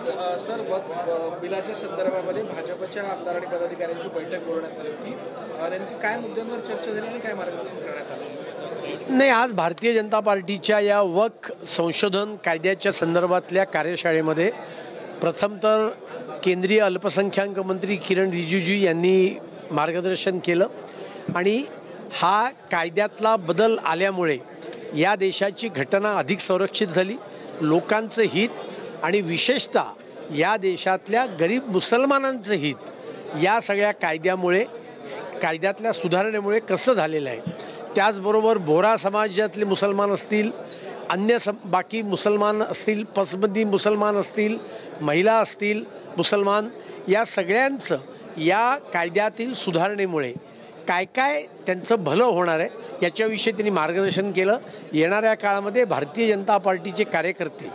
आज सर वक्फ बिलाच्या संदर्भामध्ये भाजपच्या आमदार आणि पदाधिकाऱ्यांची बैठक बोलवण्यात आली होती। नेमकी काय मुद्द्यांवर चर्चा झाली आणि काय मार्गदर्शन करण्यात आलं? नाही, आज भारतीय जनता पार्टीच्या या वक्फ संशोधन कायद्याच्या संदर्भातल्या कार्यशाळेमध्ये प्रथम तर केंद्रीय अल्पसंख्याक मंत्री किरण रिजिजू यांनी मार्गदर्शन केलं आणि हा कायद्यातला बदल आल्यामुळे या देशाची घटना अधिक संरक्षित झाली, लोकांचं हित आणि विशेषतः या देशातल्या गरीब मुसलमानांचं हित या सगळ्या कायद्यातल्या सुधारणेमुळे कसं झालेलं आहे। त्याचबरोबर बोरा समाजातले मुसलमान असतील, अन्य बाकी मुसलमान असतील, पसबंदी मुसलमान असतील, महिला असतील मुसलमान, या सगळ्यांचं या कायद्यातील सुधारणेमुळे काय काय त्यांचं भलं होणार आहे याच्याविषयी त्यांनी मार्गदर्शन केलं। येणाऱ्या काळामध्ये भारतीय जनता पार्टीचे कार्यकर्ते,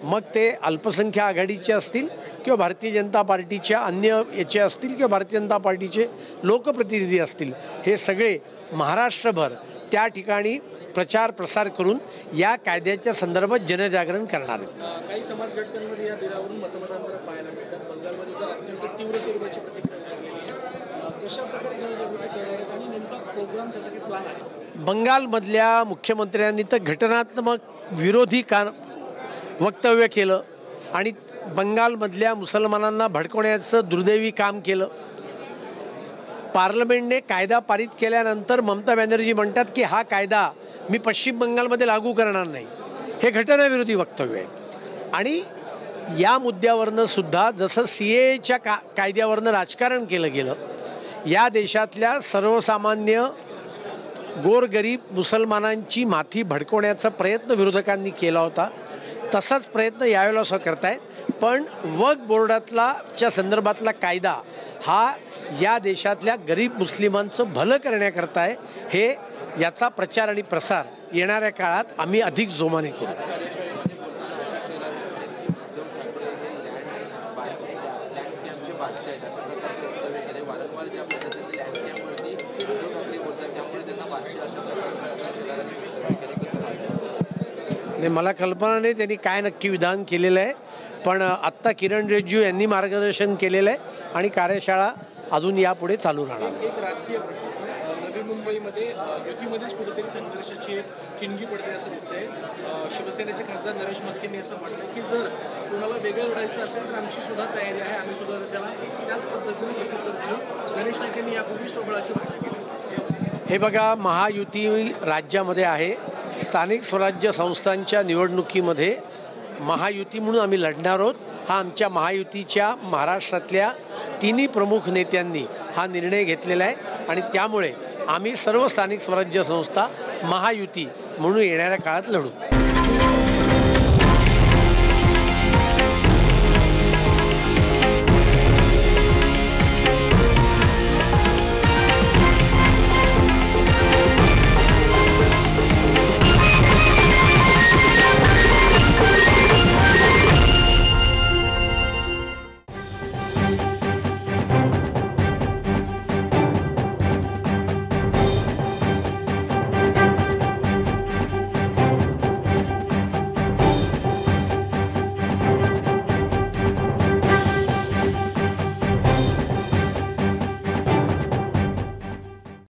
मग ते अल्पसंख्याक आघाडीचे असतील किंवा भारतीय जनता पार्टीच्या अन्य याचे असतील किंवा भारतीय जनता पार्टीचे लोकप्रतिनिधी असतील, हे सगळे महाराष्ट्रभर त्या ठिकाणी प्रचार प्रसार करून या कायद्याच्या संदर्भात जनजागरण करणार आहेत। काही समाज घटकांमध्ये या बिलावरून मतमतांतर पाहायला मिळतात। बंगालमध्ये तर अत्यंत तीव्र स्वरूपाची प्रतिक्रिया झालेली आहे। कशा प्रकारे जनजागृती करणार आहेत आणि नेमका प्रोग्राम त्यासाठी प्लॅन आहे? बंगालमधल्या मुख्यमंत्र्यांनी तर घटनात्मक विरोधी वक्तव्य केलं आणि बंगालमधल्या मुसलमानांना भडकवण्याचं दुर्दैवी काम केलं। पार्लमेंटने कायदा पारित केल्यानंतर ममता बॅनर्जी म्हणतात की हा कायदा मी पश्चिम बंगालमध्ये लागू करणार नाही, हे घटनाविरोधी वक्तव्य आहे। आणि या मुद्द्यावरनं सुद्धा जसं CAAच्या कायद्यावरनं राजकारण केलं गेलं, या देशातल्या सर्वसामान्य गोरगरीब मुसलमानांची माथी भडकवण्याचा प्रयत्न विरोधकांनी केला होता, तसाच प्रयत्न यावेळेला असं करतायत। पण वक्फ बोर्डातल्या संदर्भातला कायदा हा या देशातल्या गरीब मुस्लिमांचं भलं करण्याकरता आहे। हे याचा प्रचार आणि प्रसार येणाऱ्या काळात आम्ही अधिक जोमाने करू। नाही, मला कल्पना नाही त्यांनी काय नक्की विधान केलेलं आहे, पण आत्ता किरण रिजिजू यांनी मार्गदर्शन केलेलं आहे आणि कार्यशाळा अजून यापुढे चालू राहणार। एक राजकीय प्रश्न सर, नवी मुंबईमध्ये युतीमध्येच कुठेतरी संघर्षाची ठिणगी पडते असं दिसतंय। शिवसेनेचे खासदार नरेश मस्केंनी असं म्हटलं की जर कोणाला वेगळं लढायचं असेल तर आमची सुद्धा तयारी आहे, आम्ही सुद्धा त्याला त्याच पद्धतीने एकत्र करू। गणेश नाईकांनी यापूर्वी स्वबळाची भाषा केली। हे बघा, महायुती राज्यामध्ये आहे, स्थानिक स्वराज्य संस्थांच्या निवडणुकीमध्ये महायुती म्हणून आम्ही लढणार आहोत। हा आमच्या महायुतीच्या महाराष्ट्रातल्या तिन्ही प्रमुख नेत्यांनी हा निर्णय घेतलेला आहे आणि त्यामुळे आम्ही सर्व स्थानिक स्वराज्य संस्था महायुती म्हणून येणाऱ्या काळात लढू।